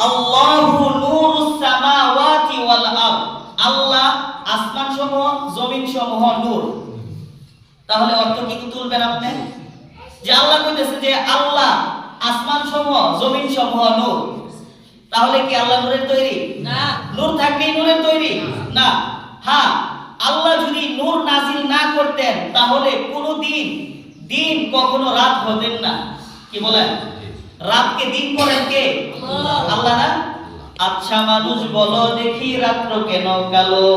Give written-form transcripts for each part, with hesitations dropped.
আল্লাহু নূরুস সামাওয়াতি ওয়াল আরদ, আল্লাহ আসমান সমূহ জমিন সমূহ নূর। তাহলে অর্থ কি তুলবেন আপনি? যে আল্লাহ কইতেছে যে আল্লাহ আসমান সমূহ জমিন সমূহ নূর, তাহলে কি আল্লাহ নূরের তৈরি? না। নূর থাকলেই নূরের তৈরি? না। হ্যাঁ, আল্লাহ যদি নূর নাজিল না করতেন তাহলে কোনো দিন কখনো রাত হতেন না। কি বলেন? রাতকে দিন করেন কে? আল্লাহ না? আচ্ছা মানুষ বলো দেখি রাত্র কেন কালো,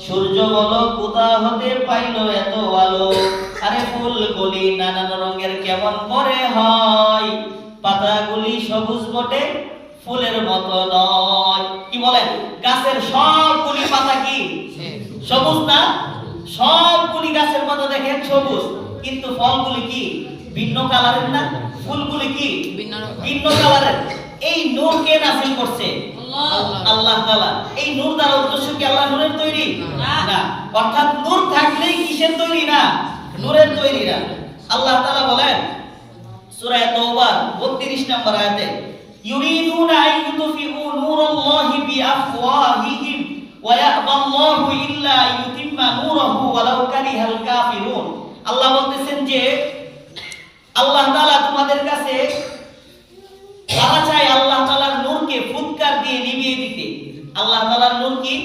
সূর্য বলো কোথা হতে পাইলো এত আলো, আরে ফুলগুলি নানান রঙের কেমন করে হয়, পাতাগুলি সবুজ বটে ফুলের মতো নয়। কি বলেন? গাছের সবগুলি পাতা কি সবুজ না? সবগুলি গাছের পাতা দেখেন সবুজ, কিন্তু ফলগুলি কি ভিন্ন কালারের না? ফুলগুলি কি ভিন্ন কালারের। এই নূর কে নাযিল করছে? আল্লাহ তাআলা। এই নূর দ্বারা উদ্দেশ্য কি আল্লাহ নূরের তৈরি? না। অর্থাৎ নূর থাকলেই কিসের তৈরি না? নূরের তৈরি না। আল্লাহ তাআলা বলেন সূরা তাওবা 32 নম্বর আয়াতে, ইউরিদুনা আইয়ুতফিউ নূরাল্লাহি বিআফওয়াহিহিম ওয়া ইয়াবাল্লাহু ইল্লা ইউতিম্মা নূরাহু ওয়ালাউ কারিহাল কাফিরুন। আল্লাহ বলতেছেন যে আল্লাহ তাআলা তোমাদের কাছে তারা চায় আল্লাহ তাআলার নূরকে ফুৎকার দিয়ে নিভিয়ে দিতে। আল্লাহ তাআলার নূর কি?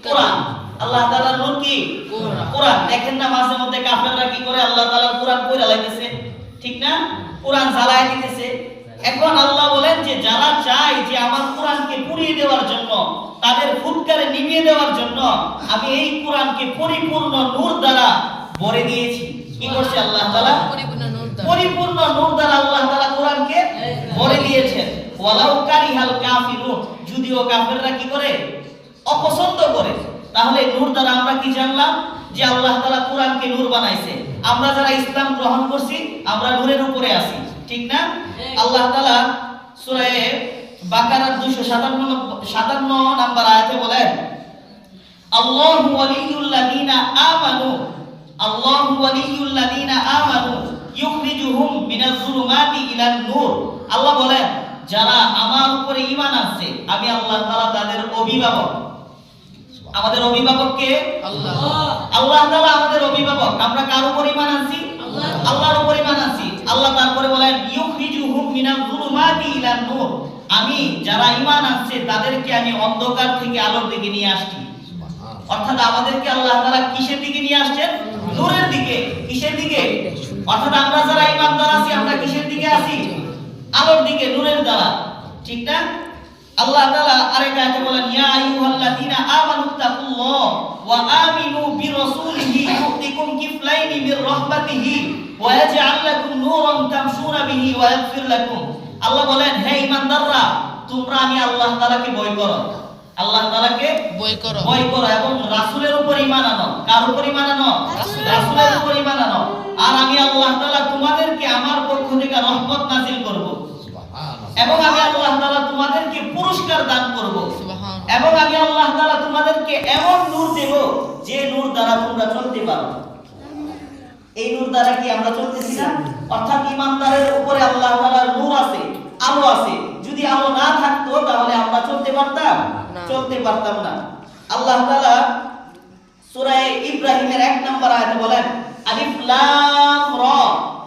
কোরআন। আল্লাহ তাআলার নূর কি? কোরআন। দেখেন না মাঝে মধ্যে কাফেররা কি করে? আল্লাহ তাআলার কোরআন কইরা লাইতেছে, ঠিক না? কোরআন জ্বালায় দিতেছে। এখন আল্লাহ বলেন যে যারা চায় যে আমার কোরআনকে পুড়িয়ে দেওয়ার জন্য, তাদের ফুৎকারে নিভিয়ে দেওয়ার জন্য আমি এই কোরআনকে পরিপূর্ণ নূর দ্বারা ভরে দিয়েছি। কি করছে আল্লাহ তাআলা? পরিপূর্ণ নূর দ্বারা আল্লাহ তাআলা কোরআনকে ভরে দিয়েছেন। ওয়ালাউ কারিহাল কাফিরুন, যদিও কাফেররা কি করে? অপছন্দ করে। তাহলে নূর দ্বারা আমরা কি জানলাম? যে আল্লাহ তাআলা কোরআনকে নূর বানাইছে। আমরা যারা ইসলাম গ্রহণ করছি আমরা নূরের উপরে আছি, ঠিক না? আল্লাহ তাআলা সূরা বাকারার 257 নম্বর আয়াতে বলেন, আল্লাহু ওয়ালিয়ুল্লাযিনা আমানু, আল্লাহু ওয়ালিয়ুল্লাযিনা আমানু ইউখরিজুহুম মিনাজ যুলুমাতি ইলান নূর। আল্লাহ বলেন যারা আমার উপরে ঈমান আনছে আমি আল্লাহ তাআলা তাদের অভিভাবক। আমাদের অভিভাবক কে? আল্লাহ। আল্লাহ তাআলা আমাদের অভিভাবক। আমরা কার উপর ঈমান আনছি? আল্লাহর উপর ঈমান আনছি। আল্লাহ তারপরে বলেন ইউখরিজুহুম মিনাজ যুলুমাতি ইলান নূর, আমি যারা ঈমান আনছে তাদেরকে আমি অন্ধকার থেকে আলোর দিকে নিয়ে আসছি। অর্থাৎ আমাদেরকে আল্লাহ তাআলা কিসের দিকে নিয়ে আসছেন? নূরের দিকে। কিসের দিকে? অর্থাৎ আমরা যারা ঈমানদার আছি আমরা কিসের দিকে আছি? আলোর দিকে, নূরের দ্বারা, ঠিক না? আল্লাহ তাআলা আরেক আয়াতে বলেন ইয়া আইয়ুহাল্লাযীনা আমানুত্তাকুল্লাহ ওয়া আমিনু বিরাসূলিহি ইউতিকুম কিফলাইনি মির রাহমাতিহি ওয়া ইয়াজআল লাকুম নূরান তামশুনা বিহি ওয়া ইয়াগফির লাকুম। আল্লাহ বলেন হে ঈমানদাররা, তোমরা আমি আল্লাহ তাআলাকে ভয় করো, আল্লাহ তাআলাকে ভয় করো এবং রাসূলের উপর ঈমান আনো। কার উপর ঈমান আনো? রাসূলের উপর ঈমান আনো। আর আমি আল্লাহ তাআলা তোমাদেরকে আমার পক্ষ থেকে রহমত নাযিল করব, এবং আমি আল্লাহ তাআলা তোমাদেরকে পুরস্কার দান করব, এবং আমি আল্লাহ তাআলা তোমাদেরকে এমন নূর দেব যে নূর দ্বারা তোমরা চলতে পারো। এই নূর দ্বারা কি আমরা চলতেছি না? অর্থাৎ ঈমানদারের উপরে আল্লাহ তাআলার নূর আছে, আলো আছে। যদি আলো না থাকতো তাহলে আমরা চলতে পারতাম? চলতে পারতাম না। আল্লাহ তাআলা সূরা ইব্রাহিমের 1 নম্বর আয়াতে বলেন আলিফ লাম রা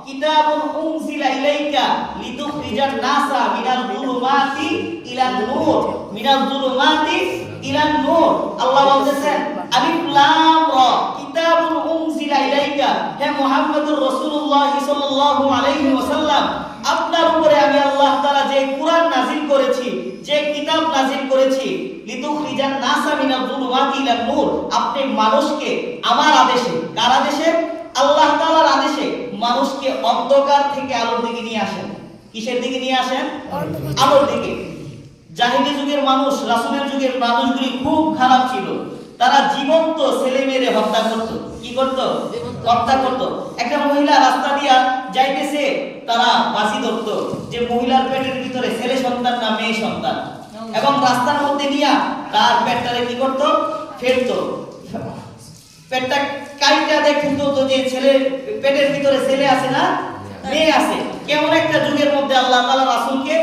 কিতাবুন উনজিলা ইলাইকা লিতুখরিজান নাসা মিনাল যুলুমাতি ইলান নূর, মিনাল যুলুমাতি ইলান নূর। আল্লাহ বলতেছেন আলিফ লাম রা কিতাবুন উনজিলা ইলাইকা, হে মুহাম্মদুর রাসূলুল্লাহ সাল্লাল্লাহু আলাইহি ওয়াসাল্লাম, আপনার উপরে আমি আল্লাহ তাআলা যে কুরআন নাযিল করেছি, যে কিতাব নাযিল করেছি, লিতুখরিজান নাসা মিনাল যুলুমাতি ইলান নূর, আপনি মানুষকে আমার আদেশে, কার আদেশে? আল্লাহ তাআলার আদেশে মানুষকে অন্ধকার থেকে আলোর দিকে নিয়ে আসেন। কিসের দিকে নিয়ে আসেন? আলোর দিকে। জাহেলি যুগের মানুষ, রাসূলের যুগের মানুষগুলি খুব খারাপ ছিল। তারা জীবন্ত ছেলে মেয়েরে হত্যা করত। কি করত? হত্যা করত। একটা মহিলা রাস্তা দিয়া যাইতেছে, তারা বাজি ধরত যে মহিলার পেটের ভিতরে ছেলে সন্তান না মেয়ে সন্তান, এবং রাস্তার মধ্যে নিয়া তার পেটটারে কি করত? ফেলতো। পেটটা কাইটা দেখতো তো যে ছেলে পেটের ভিতরে ছেলে আছে না মেয়ে আছে, কেমন একটা যুগের মধ্যে আল্লাহ তাআলা রাসূলকে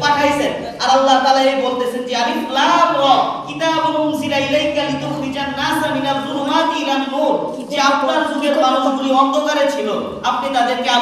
পাঠাইছেন। আর আল্লাহ তাআলা এই বলতেছেন যে আলিফ লাম রা কিতাবুন উনজিলা ইলাইকা লিতুখরিজান নাসা মিনাজ যুলুমাতি ইলান নূর, যে আপনার যুগের মানুষগুলি অন্ধকারে ছিল, আপনি তাদেরকে